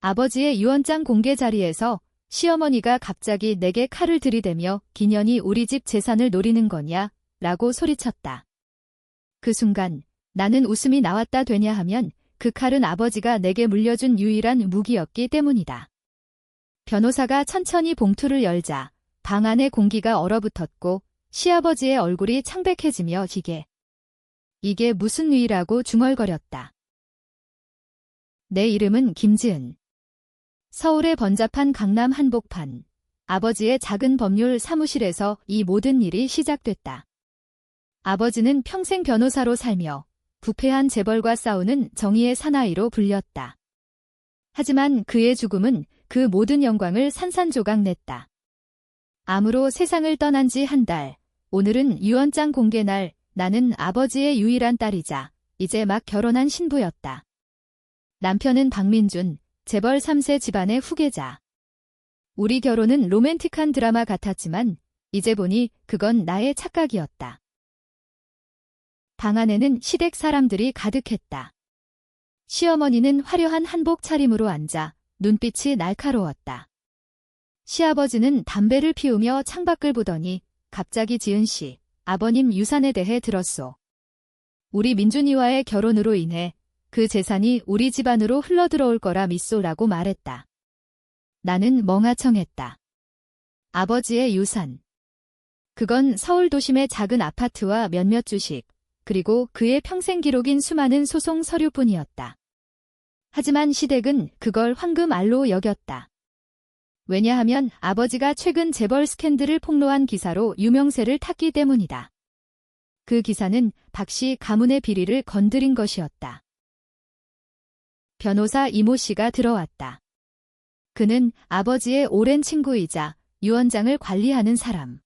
아버지의 유언장 공개 자리에서 시어머니가 갑자기 내게 칼을 들이대며 기년이 우리 집 재산을 노리는 거냐? 라고 소리쳤다. 그 순간 나는 웃음이 나왔다 되냐 하면 그 칼은 아버지가 내게 물려준 유일한 무기였기 때문이다. 변호사가 천천히 봉투를 열자 방 안의 공기가 얼어붙었고 시아버지의 얼굴이 창백해지며 이게 무슨 위라고 중얼거렸다. 내 이름은 김지은. 서울의 번잡한 강남 한복판, 아버지의 작은 법률 사무실에서 이 모든 일이 시작됐다. 아버지는 평생 변호사로 살며 부패한 재벌과 싸우는 정의의 사나이로 불렸다. 하지만 그의 죽음은 그 모든 영광을 산산조각 냈다. 암으로 세상을 떠난 지 한 달, 오늘은 유언장 공개 날. 나는 아버지의 유일한 딸이자 이제 막 결혼한 신부였다. 남편은 박민준, 재벌 3세 집안의 후계자. 우리 결혼은 로맨틱한 드라마 같았지만 이제 보니 그건 나의 착각이었다. 방 안에는 시댁 사람들이 가득했다. 시어머니는 화려한 한복 차림으로 앉아 눈빛이 날카로웠다. 시아버지는 담배를 피우며 창밖을 보더니 갑자기 지은 씨, 아버님 유산에 대해 들었소. 우리 민준이와의 결혼으로 인해 그 재산이 우리 집안으로 흘러들어올 거라 믿소라고 말했다. 나는 멍하청했다. 아버지의 유산. 그건 서울 도심의 작은 아파트와 몇몇 주식, 그리고 그의 평생 기록인 수많은 소송 서류뿐이었다. 하지만 시댁은 그걸 황금 알로 여겼다. 왜냐하면 아버지가 최근 재벌 스캔들을 폭로한 기사로 유명세를 탔기 때문이다. 그 기사는 박씨 가문의 비리를 건드린 것이었다. 변호사 이모 씨가 들어왔다. 그는 아버지의 오랜 친구이자 유언장을 관리하는 사람.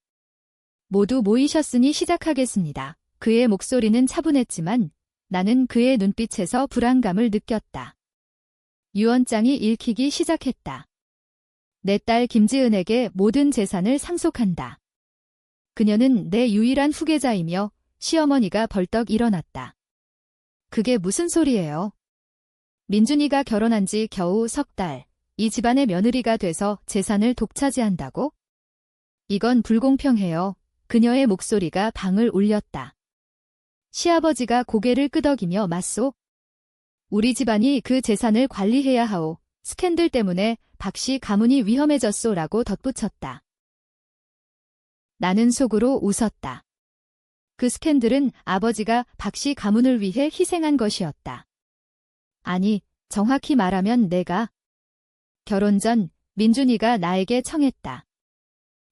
모두 모이셨으니 시작하겠습니다. 그의 목소리는 차분했지만 나는 그의 눈빛에서 불안감을 느꼈다. 유언장이 읽히기 시작했다. 내 딸 김지은에게 모든 재산을 상속한다. 그녀는 내 유일한 후계자이며 시어머니가 벌떡 일어났다. 그게 무슨 소리예요? 민준이가 결혼한 지 겨우 석 달, 이 집안의 며느리가 돼서 재산을 독차지한다고? 이건 불공평해요. 그녀의 목소리가 방을 울렸다. 시아버지가 고개를 끄덕이며 맞소? 우리 집안이 그 재산을 관리해야 하오. 스캔들 때문에 박씨 가문이 위험해졌소라고 덧붙였다. 나는 속으로 웃었다. 그 스캔들은 아버지가 박씨 가문을 위해 희생한 것이었다. 아니, 정확히 말하면 내가. 결혼 전 민준이가 나에게 청했다.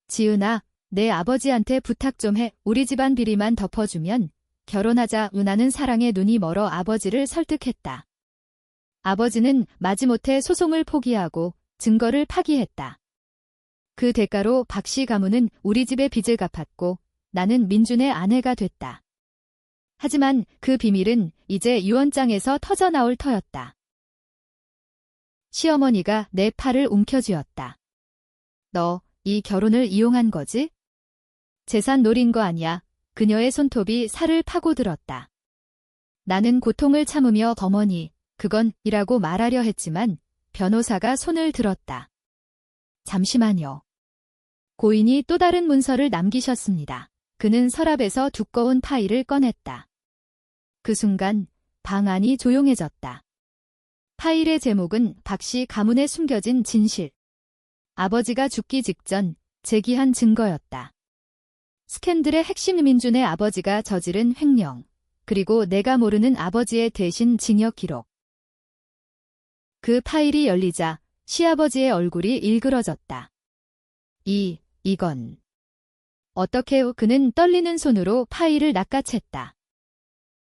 지은아, 내 아버지한테 부탁 좀 해. 우리 집안 비리만 덮어주면 결혼하자. 나는 사랑에 눈이 멀어 아버지를 설득했다. 아버지는 마지못해 소송을 포기하고 증거를 파기했다. 그 대가로 박씨 가문은 우리 집의 빚을 갚았고 나는 민준의 아내가 됐다. 하지만 그 비밀은 이제 유언장에서 터져나올 터였다. 시어머니가 내 팔을 움켜쥐었다. 너 이 결혼을 이용한 거지? 재산 노린 거 아니야. 그녀의 손톱이 살을 파고들었다. 나는 고통을 참으며 어머니, 그건 이라고 말하려 했지만 변호사가 손을 들었다. 잠시만요. 고인이 또 다른 문서를 남기셨습니다. 그는 서랍에서 두꺼운 파일을 꺼냈다. 그 순간 방 안이 조용해졌다. 파일의 제목은 박씨 가문에 숨겨진 진실. 아버지가 죽기 직전 제기한 증거였다. 스캔들의 핵심 민준의 아버지가 저지른 횡령, 그리고 내가 모르는 아버지의 대신 징역 기록. 그 파일이 열리자 시아버지의 얼굴이 일그러졌다. 이건. 어떻게? 그는 떨리는 손으로 파일을 낚아챘다.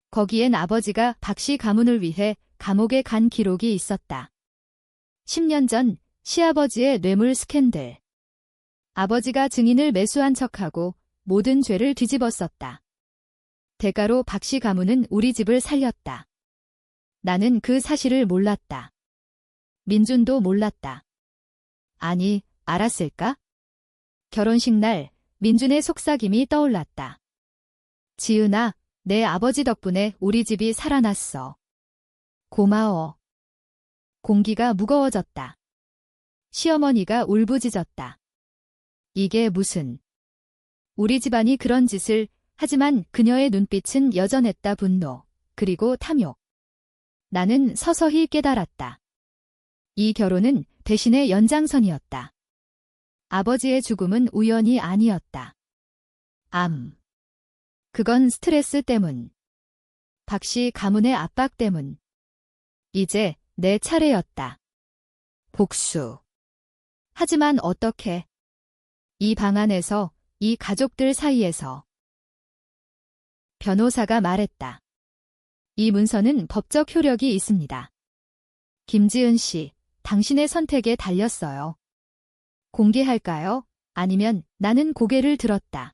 거기엔 아버지가 박씨 가문을 위해 감옥에 간 기록이 있었다. 10년 전 시아버지의 뇌물 스캔들. 아버지가 증인을 매수한 척하고 모든 죄를 뒤집었었다. 대가로 박씨 가문은 우리 집을 살렸다. 나는 그 사실을 몰랐다. 민준도 몰랐다. 아니, 알았을까? 결혼식 날 민준의 속삭임이 떠올랐다. 지은아, 내 아버지 덕분에 우리 집이 살아났어. 고마워. 공기가 무거워졌다. 시어머니가 울부짖었다. 이게 무슨. 우리 집안이 그런 짓을. 하지만 그녀의 눈빛은 여전했다. 분노, 그리고 탐욕. 나는 서서히 깨달았다. 이 결혼은 대신의 연장선이었다. 아버지의 죽음은 우연이 아니었다. 그건 스트레스 때문. 박씨 가문의 압박 때문. 이제 내 차례였다. 복수. 하지만 어떻게? 이 방 안에서, 이 가족들 사이에서. 변호사가 말했다. 이 문서는 법적 효력이 있습니다. 김지은 씨, 당신의 선택에 달렸어요. 공개할까요? 아니면. 나는 고개를 들었다.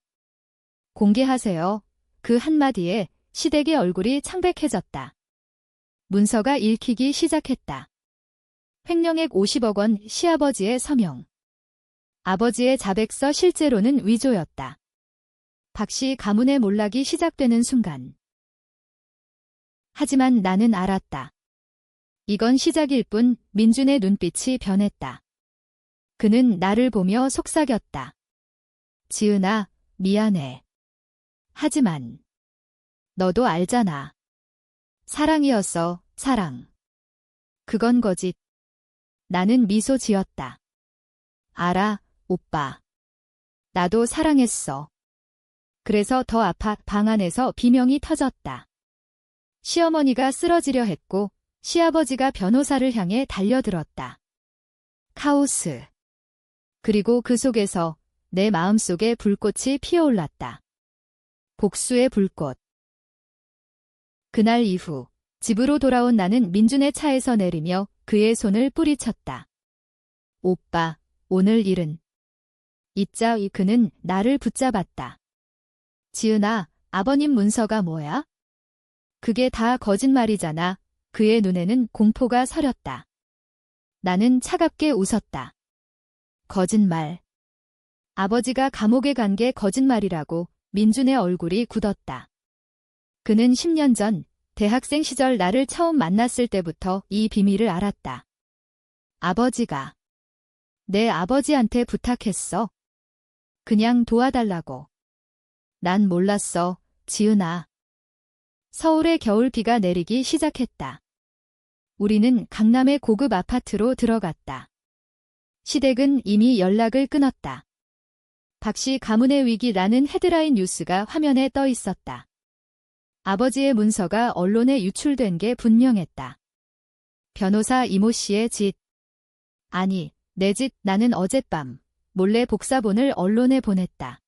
공개하세요. 그 한마디에 시댁의 얼굴이 창백해졌다. 문서가 읽히기 시작했다. 횡령액 50억 원, 시아버지의 서명. 아버지의 자백서. 실제로는 위조였다. 박씨 가문의 몰락이 시작되는 순간. 하지만 나는 알았다. 이건 시작일 뿐. 민준의 눈빛이 변했다. 그는 나를 보며 속삭였다. 지은아, 미안해. 하지만 너도 알잖아. 사랑이었어, 사랑. 그건 거짓. 나는 미소 지었다. 알아, 오빠. 나도 사랑했어. 그래서 더 아파. 방 안에서 비명이 터졌다. 시어머니가 쓰러지려 했고 시아버지가 변호사를 향해 달려들었다. 카오스. 그리고 그 속에서 내 마음속에 불꽃이 피어올랐다. 복수의 불꽃. 그날 이후 집으로 돌아온 나는 민준의 차에서 내리며 그의 손을 뿌리쳤다. 오빠, 오늘 일은. 잊자. 그는 나를 붙잡았다. 지은아, 아버님 문서가 뭐야? 그게 다 거짓말이잖아. 그의 눈에는 공포가 서렸다. 나는 차갑게 웃었다. 거짓말. 아버지가 감옥에 간 게 거짓말이라고. 민준의 얼굴이 굳었다. 그는 10년 전 대학생 시절 나를 처음 만났을 때부터 이 비밀을 알았다. 아버지가. 내 아버지한테 부탁했어. 그냥 도와달라고. 난 몰랐어, 지은아. 서울의 겨울비가 내리기 시작했다. 우리는 강남의 고급 아파트로 들어갔다. 시댁은 이미 연락을 끊었다. 박씨 가문의 위기라는 헤드라인 뉴스가 화면에 떠 있었다. 아버지의 문서가 언론에 유출된 게 분명했다. 변호사 이모 씨의 짓. 아니, 내 짓. 나는 어젯밤 몰래 복사본을 언론에 보냈다.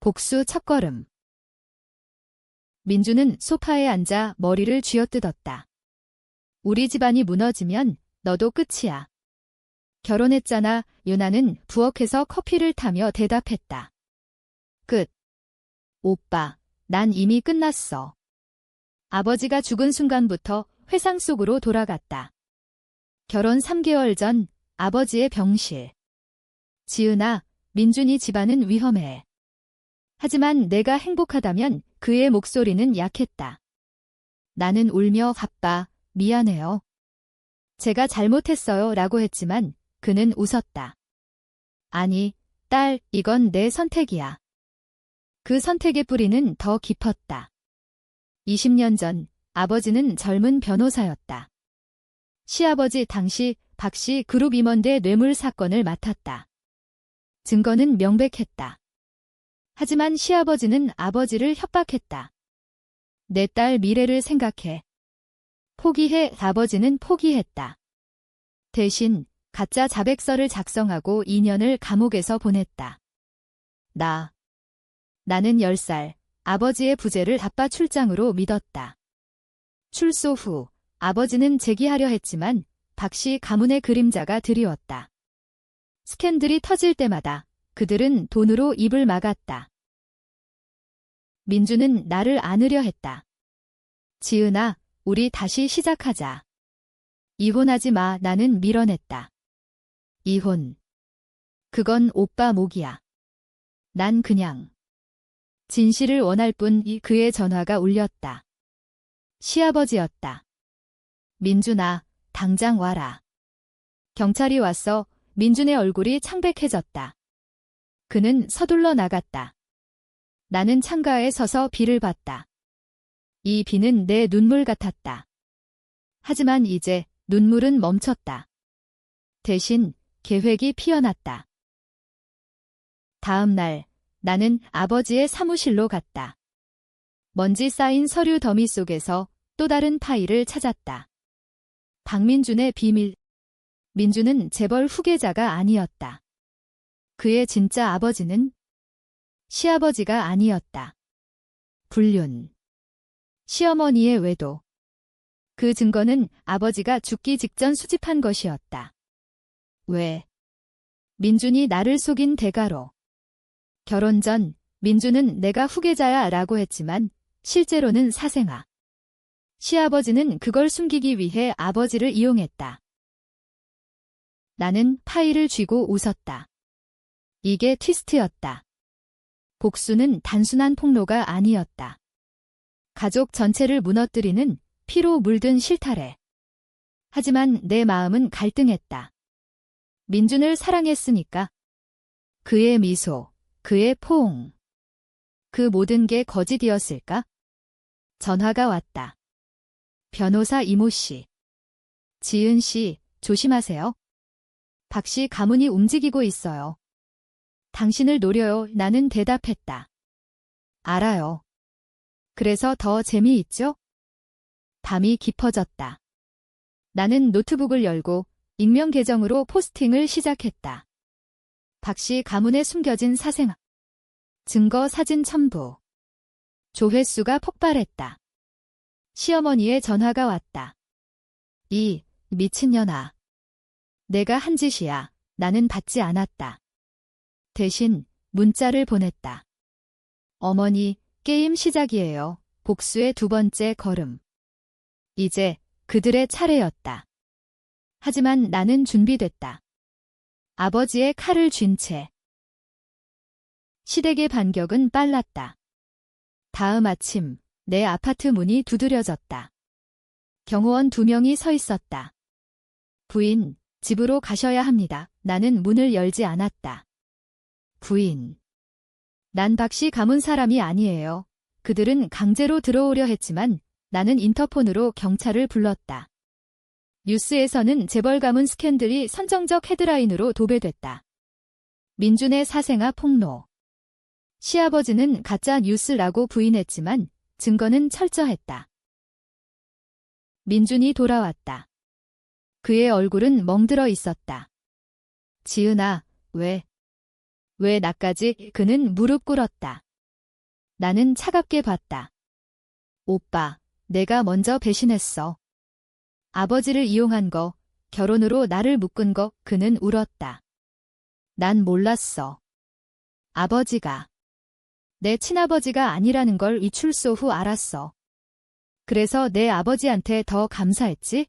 복수 첫걸음. 민주는 소파에 앉아 머리를 쥐어뜯었다. 우리 집안이 무너지면 너도 끝이야. 결혼했잖아. 유나는 부엌에서 커피를 타며 대답했다. 끝. 오빠, 난 이미 끝났어. 아버지가 죽은 순간부터 회상 속으로 돌아갔다. 결혼 3개월 전 아버지의 병실. 지은아, 민준이 집안은 위험해. 하지만 내가 행복하다면. 그의 목소리는 약했다. 나는 울며 아빠, 미안해요. 제가 잘못했어요 라고 했지만 그는 웃었다. 아니, 딸, 이건 내 선택이야. 그 선택의 뿌리는 더 깊었다. 20년 전 아버지는 젊은 변호사였다. 시아버지 당시 박씨 그룹 임원대 뇌물 사건을 맡았다. 증거는 명백했다. 하지만 시아버지는 아버지를 협박했다. 내 딸 미래를 생각해. 포기해. 아버지는 포기했다. 대신 가짜 자백서를 작성하고 2년을 감옥에서 보냈다. 나는 10살 아버지의 부재를 아빠 출장으로 믿었다. 출소 후 아버지는 재기하려 했지만 박씨 가문의 그림자가 드리웠다. 스캔들이 터질 때마다 그들은 돈으로 입을 막았다. 민주는 나를 안으려 했다. 지은아, 우리 다시 시작하자. 이혼하지 마. 나는 밀어냈다. 이혼. 그건 오빠 목이야. 난 그냥 진실을 원할 뿐. 그의 전화가 울렸다. 시아버지였다. 민준아, 당장 와라. 경찰이 왔어. 민준의 얼굴이 창백해졌다. 그는 서둘러 나갔다. 나는 창가에 서서 비를 봤다. 이 비는 내 눈물 같았다. 하지만 이제 눈물은 멈췄다. 대신 계획이 피어났다. 다음 날 나는 아버지의 사무실로 갔다. 먼지 쌓인 서류 더미 속에서 또 다른 파일을 찾았다. 박민준의 비밀. 민준은 재벌 후계자가 아니었다. 그의 진짜 아버지는 시아버지가 아니었다. 불륜. 시어머니의 외도. 그 증거는 아버지가 죽기 직전 수집한 것이었다. 왜? 민준이 나를 속인 대가로. 결혼 전 민준은 내가 후계자야 라고 했지만 실제로는 사생아. 시아버지는 그걸 숨기기 위해 아버지를 이용했다. 나는 파일을 쥐고 웃었다. 이게 트위스트였다. 복수는 단순한 폭로가 아니었다. 가족 전체를 무너뜨리는 피로 물든 실타래. 하지만 내 마음은 갈등했다. 민준을 사랑했으니까. 그의 미소, 그의 포옹. 그 모든 게 거짓이었을까? 전화가 왔다. 변호사 이모 씨. 지은 씨, 조심하세요. 박 씨 가문이 움직이고 있어요. 당신을 노려요. 나는 대답했다. 알아요. 그래서 더 재미있죠? 밤이 깊어졌다. 나는 노트북을 열고 익명 계정으로 포스팅을 시작했다. 박 씨 가문에 숨겨진 사생아. 증거 사진 첨부. 조회수가 폭발했다. 시어머니의 전화가 왔다. 이 미친년아. 내가 한 짓이야. 나는 받지 않았다. 대신 문자를 보냈다. 어머니, 게임 시작이에요. 복수의 두 번째 걸음. 이제 그들의 차례였다. 하지만 나는 준비됐다. 아버지의 칼을 쥔 채. 시댁의 반격은 빨랐다. 다음 아침 내 아파트 문이 두드려졌다. 경호원 2명이 서 있었다. 부인, 집으로 가셔야 합니다. 나는 문을 열지 않았다. 부인. 난 박 씨 가문 사람이 아니에요. 그들은 강제로 들어오려 했지만 나는 인터폰으로 경찰을 불렀다. 뉴스에서는 재벌 가문 스캔들이 선정적 헤드라인으로 도배됐다. 민준의 사생아 폭로. 시아버지는 가짜 뉴스라고 부인했지만 증거는 철저했다. 민준이 돌아왔다. 그의 얼굴은 멍들어 있었다. 지은아, 왜 나까지? 그는 무릎 꿇었다. 나는 차갑게 봤다. 오빠, 내가 먼저 배신했어. 아버지를 이용한 거, 결혼으로 나를 묶은 거. 그는 울었다. 난 몰랐어. 아버지가 내 친아버지가 아니라는 걸 이출소 후 알았어. 그래서 내 아버지한테 더 감사했지?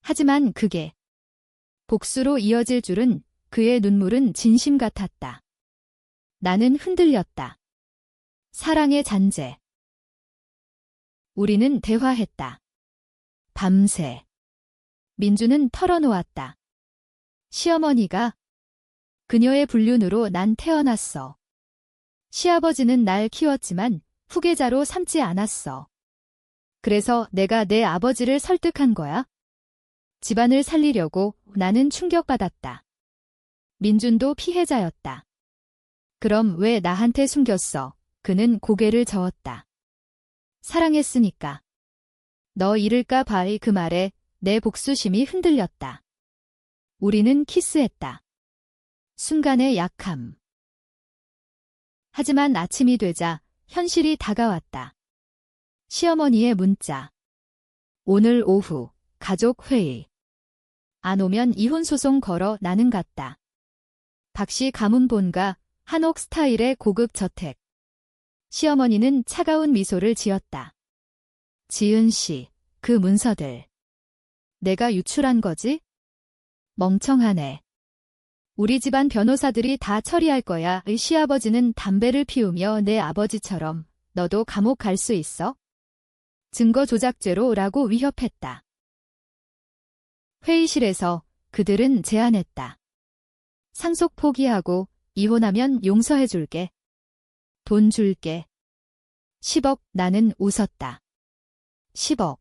하지만 그게 복수로 이어질 줄은. 그의 눈물은 진심 같았다. 나는 흔들렸다. 사랑의 잔재. 우리는 대화했다. 밤새. 민준은 털어놓았다. 시어머니가 그녀의 불륜으로 난 태어났어. 시아버지는 날 키웠지만 후계자로 삼지 않았어. 그래서 내가 내 아버지를 설득한 거야. 집안을 살리려고. 나는 충격받았다. 민준도 피해자였다. 그럼 왜 나한테 숨겼어? 그는 고개를 저었다. 사랑했으니까. 너 잃을까 봐의 그 말에 내 복수심이 흔들렸다. 우리는 키스했다. 순간의 약함. 하지만 아침이 되자 현실이 다가왔다. 시어머니의 문자. 오늘 오후 가족 회의. 안 오면 이혼 소송 걸어. 나는 갔다. 박 씨 가문 본가, 한옥 스타일의 고급 저택. 시어머니는 차가운 미소를 지었다. 지은 씨, 그 문서들. 내가 유출한 거지? 멍청하네. 우리 집안 변호사들이 다 처리할 거야. 시아버지는 담배를 피우며 내 아버지처럼 너도 감옥 갈 수 있어? 증거 조작죄로 라고 위협했다. 회의실에서 그들은 제안했다. 상속 포기하고 이혼하면 용서해줄게. 돈 줄게. 10억. 나는 웃었다. 10억.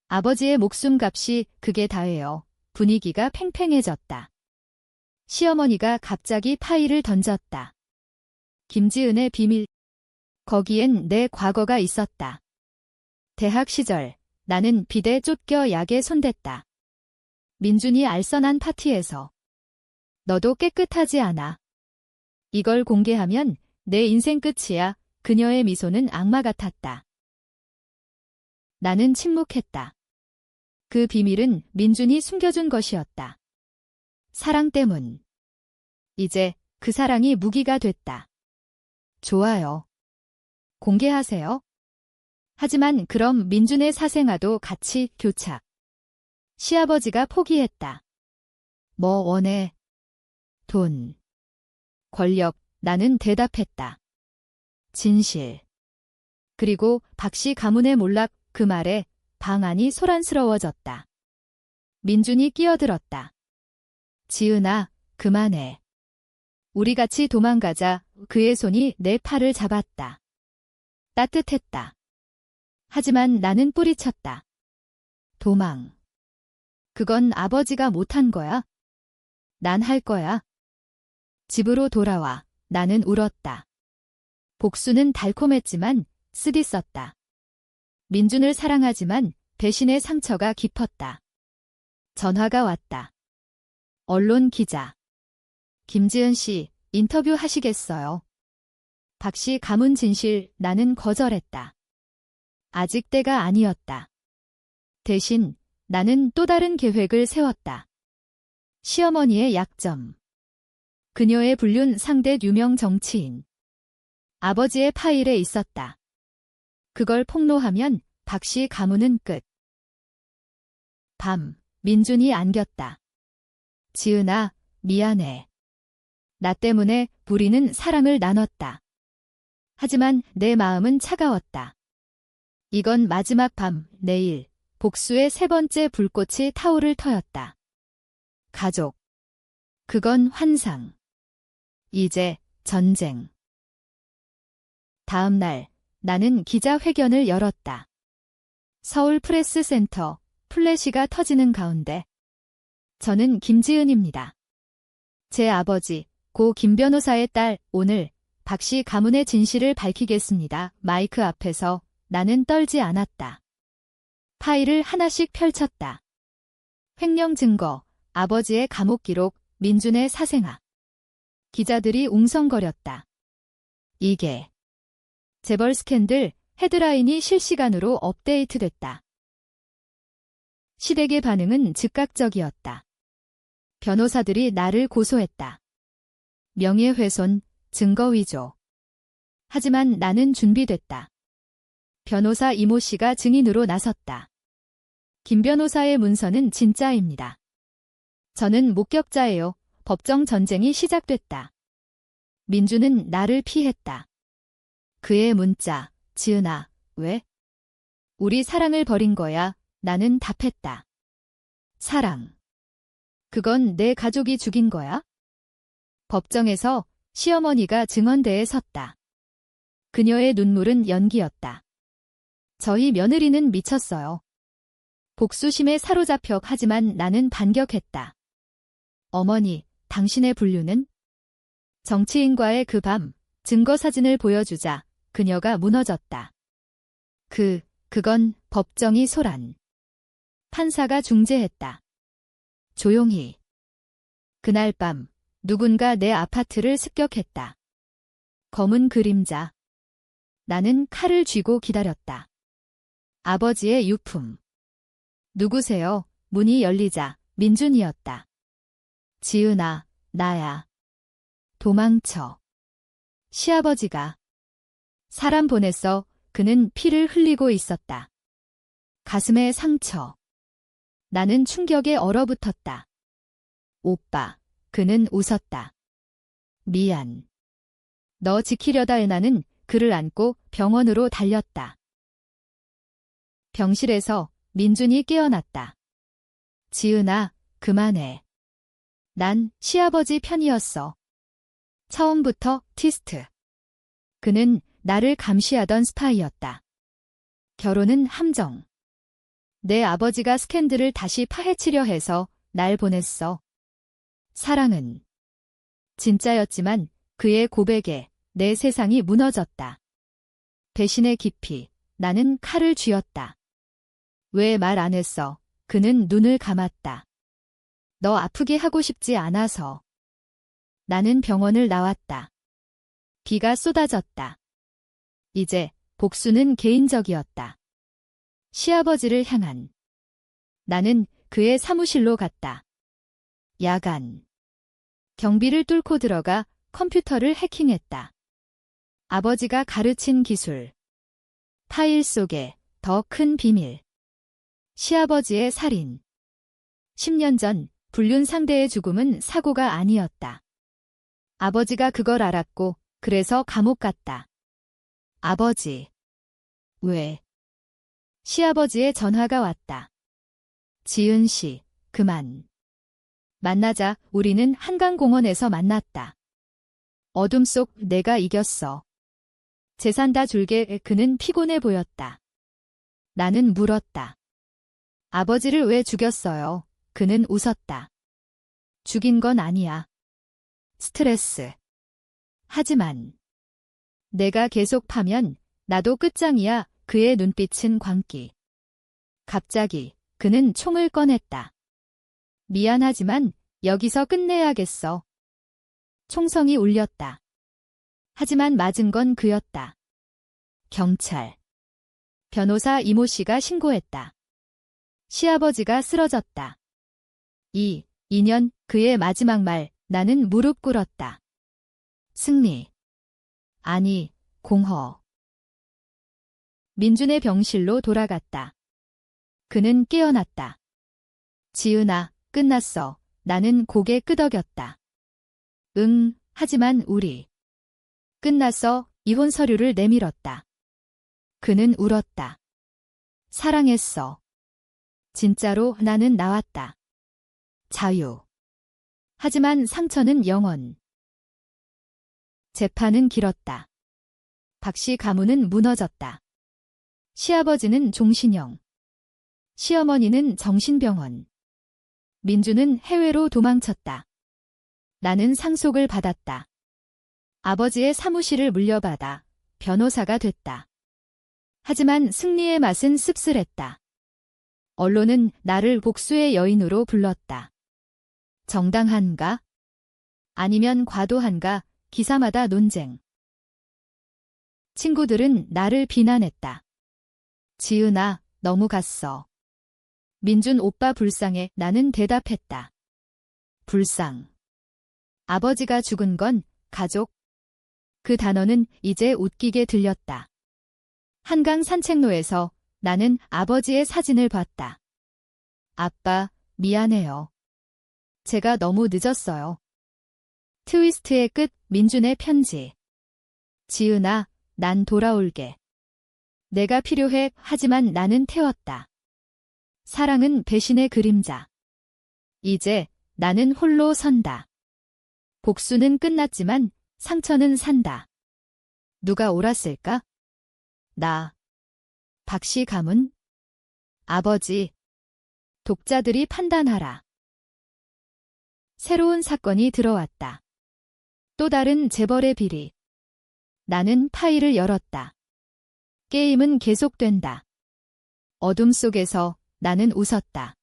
아버지의 목숨값이 그게 다예요. 분위기가 팽팽해졌다. 시어머니가 갑자기 파일을 던졌다. 김지은의 비밀. 거기엔 내 과거가 있었다. 대학 시절 나는 비대 쫓겨 약에 손댔다. 민준이 알선한 파티에서. 너도 깨끗하지 않아. 이걸 공개하면 내 인생 끝이야. 그녀의 미소는 악마 같았다. 나는 침묵했다. 그 비밀은 민준이 숨겨준 것이었다. 사랑 때문. 이제 그 사랑이 무기가 됐다. 좋아요. 공개하세요. 하지만 그럼 민준의 사생아도 같이 교착. 시아버지가 포기했다. 뭐 원해? 돈. 권력. 나는 대답했다. 진실. 그리고 박씨 가문의 몰락. 그 말에 방 안이 소란스러워졌다. 민준이 끼어들었다. 지은아, 그만해. 우리 같이 도망가자. 그의 손이 내 팔을 잡았다. 따뜻했다. 하지만 나는 뿌리쳤다. 도망. 그건 아버지가 못한 거야. 난 할 거야. 집으로 돌아와. 나는 울었다. 복수는 달콤했지만 쓰디썼다. 민준을 사랑하지만 배신의 상처가 깊었다. 전화가 왔다. 언론 기자. 김지은 씨, 인터뷰 하시겠어요? 박씨 가문 진실. 나는 거절했다. 아직 때가 아니었다. 대신 나는 또 다른 계획을 세웠다. 시어머니의 약점. 그녀의 불륜 상대 유명 정치인. 아버지의 파일에 있었다. 그걸 폭로하면 박씨 가문은 끝. 밤, 민준이 안겼다. 지은아, 미안해. 나 때문에 우리는 사랑을 나눴다. 하지만 내 마음은 차가웠다. 이건 마지막 밤. 내일 복수의 세 번째 불꽃이 타오를 터였다. 가족. 그건 환상. 이제 전쟁. 다음 날 나는 기자회견을 열었다. 서울 프레스센터. 플래시가 터지는 가운데. 저는 김지은입니다. 제 아버지 고 김 변호사의 딸. 오늘 박씨 가문의 진실을 밝히겠습니다. 마이크 앞에서 나는 떨지 않았다. 파일을 하나씩 펼쳤다. 횡령 증거, 아버지의 감옥 기록, 민준의 사생아. 기자들이 웅성거렸다. 이게 재벌 스캔들. 헤드라인이 실시간으로 업데이트됐다. 시댁의 반응은 즉각적이었다. 변호사들이 나를 고소했다. 명예훼손, 증거 위조. 하지만 나는 준비됐다. 변호사 이모 씨가 증인으로 나섰다. 김 변호사의 문서는 진짜입니다. 저는 목격자예요. 법정 전쟁이 시작됐다. 민준은 나를 피했다. 그의 문자. 지은아, 왜? 우리 사랑을 버린 거야. 나는 답했다. 사랑. 그건 내 가족이 죽인 거야? 법정에서 시어머니가 증언대에 섰다. 그녀의 눈물은 연기였다. 저희 며느리는 미쳤어요. 복수심에 사로잡혀. 하지만 나는 반격했다. 어머니, 당신의 분류는? 정치인과의 그 밤, 증거 사진을 보여주자 그녀가 무너졌다. 그건 법정이 소란. 판사가 중재했다. 조용히. 그날 밤 누군가 내 아파트를 습격했다. 검은 그림자. 나는 칼을 쥐고 기다렸다. 아버지의 유품. 누구세요? 문이 열리자 민준이었다. 지은아, 나야. 도망쳐. 시아버지가. 사람 보냈어. 그는 피를 흘리고 있었다. 가슴에 상처. 나는 충격에 얼어붙었다. 오빠. 그는 웃었다. 미안. 너 지키려다. 나는 그를 안고 병원으로 달렸다. 병실에서 민준이 깨어났다. 지은아, 그만해. 난 시아버지 편이었어. 처음부터 티스트. 그는 나를 감시하던 스파이였다. 결혼은 함정. 내 아버지가 스캔들을 다시 파헤치려 해서 날 보냈어. 사랑은 진짜였지만 그의 고백에 내 세상이 무너졌다. 배신의 깊이 나는 칼을 쥐었다. 왜 말 안 했어? 그는 눈을 감았다. 너 아프게 하고 싶지 않아서. 나는 병원을 나왔다. 비가 쏟아졌다. 이제 복수는 개인적이었다. 시아버지를 향한. 나는 그의 사무실로 갔다. 야간. 경비를 뚫고 들어가 컴퓨터를 해킹했다. 아버지가 가르친 기술. 파일 속에 더 큰 비밀. 시아버지의 살인. 10년 전 불륜 상대의 죽음은 사고가 아니었다. 아버지가 그걸 알았고 그래서 감옥 갔다. 아버지. 왜? 시아버지의 전화가 왔다. 지은 씨, 그만. 만나자. 우리는 한강공원에서 만났다. 어둠 속 내가 이겼어. 재산 다 줄게. 그는 피곤해 보였다. 나는 물었다. 아버지를 왜 죽였어요? 그는 웃었다. 죽인 건 아니야. 스트레스. 하지만 내가 계속 파면 나도 끝장이야. 그의 눈빛은 광기. 갑자기 그는 총을 꺼냈다. 미안하지만 여기서 끝내야겠어. 총성이 울렸다. 하지만 맞은 건 그였다. 경찰. 변호사 이모 씨가 신고했다. 시아버지가 쓰러졌다. 이 인연, 그의 마지막 말. 나는 무릎 꿇었다. 승리. 아니, 공허. 민준의 병실로 돌아갔다. 그는 깨어났다. 지은아, 끝났어. 나는 고개 끄덕였다. 응, 하지만 우리. 끝났어. 이혼 서류를 내밀었다. 그는 울었다. 사랑했어. 진짜로. 나는 나왔다. 자유. 하지만 상처는 영원. 재판은 길었다. 박씨 가문은 무너졌다. 시아버지는 종신형. 시어머니는 정신병원. 민주는 해외로 도망쳤다. 나는 상속을 받았다. 아버지의 사무실을 물려받아 변호사가 됐다. 하지만 승리의 맛은 씁쓸했다. 언론은 나를 복수의 여인으로 불렀다. 정당한가? 아니면 과도한가? 기사마다 논쟁. 친구들은 나를 비난했다. 지은아, 너무 갔어. 민준 오빠 불쌍해. 나는 대답했다. 불쌍. 아버지가 죽은 건 가족. 그 단어는 이제 웃기게 들렸다. 한강 산책로에서 나는 아버지의 사진을 봤다. 아빠, 미안해요. 제가 너무 늦었어요. 트위스트의 끝. 민준의 편지. 지은아, 난 돌아올게. 내가 필요해. 하지만 나는 태웠다. 사랑은 배신의 그림자. 이제 나는 홀로 선다. 복수는 끝났지만 상처는 산다. 누가 옳았을까? 나. 박씨 가문? 아버지. 독자들이 판단하라. 새로운 사건이 들어왔다. 또 다른 재벌의 비리. 나는 파일을 열었다. 게임은 계속된다. 어둠 속에서 나는 웃었다.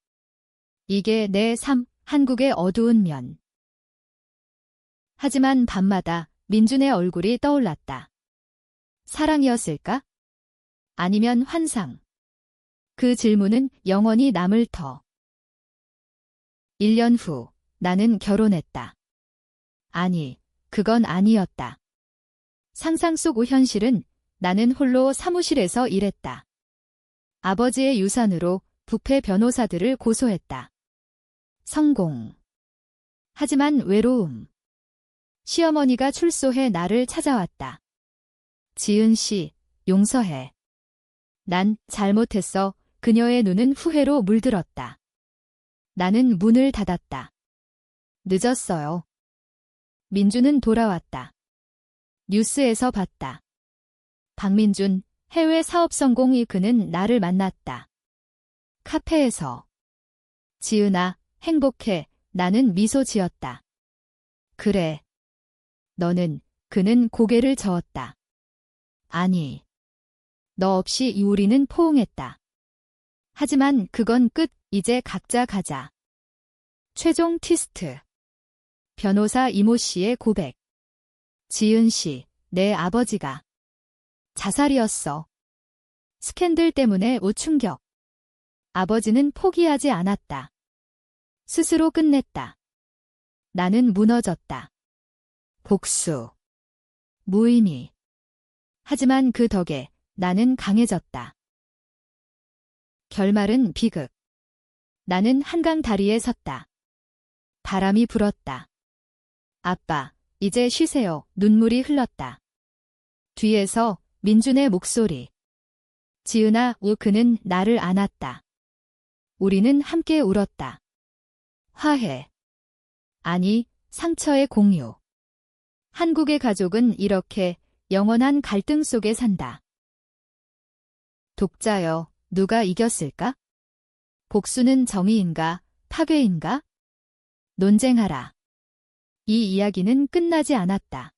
이게 내 삶, 한국의 어두운 면. 하지만 밤마다 민준의 얼굴이 떠올랐다. 사랑이었을까? 아니면 환상? 그 질문은 영원히 남을 터. 1년 후 나는 결혼했다. 아니, 그건 아니었다. 상상 속 현실은 나는 홀로 사무실에서 일했다. 아버지의 유산으로 부패 변호사들을 고소했다. 성공. 하지만 외로움. 시어머니가 출소해 나를 찾아왔다. 지은 씨, 용서해. 난 잘못했어. 그녀의 눈은 후회로 물들었다. 나는 문을 닫았다. 늦었어요. 민주는 돌아왔다. 뉴스에서 봤다. 박민준, 해외 사업 성공이 그는 나를 만났다. 카페에서. 지은아, 행복해. 나는 미소 지었다. 그래. 너는, 그는 고개를 저었다. 아니. 너 없이 우리는 포옹했다. 하지만 그건 끝, 이제 각자 가자. 최종 티스트. 변호사 이모 씨의 고백. 지은 씨, 내 아버지가 자살이었어. 스캔들 때문에 오충격. 아버지는 포기하지 않았다. 스스로 끝냈다. 나는 무너졌다. 복수. 무의미. 하지만 그 덕에 나는 강해졌다. 결말은 비극. 나는 한강 다리에 섰다. 바람이 불었다. 아빠, 이제 쉬세요. 눈물이 흘렀다. 뒤에서 민준의 목소리. 지은아, 그는 나를 안았다. 우리는 함께 울었다. 화해. 아니, 상처의 공유. 한국의 가족은 이렇게 영원한 갈등 속에 산다. 독자여, 누가 이겼을까? 복수는 정의인가, 파괴인가? 논쟁하라. 이 이야기는 끝나지 않았다.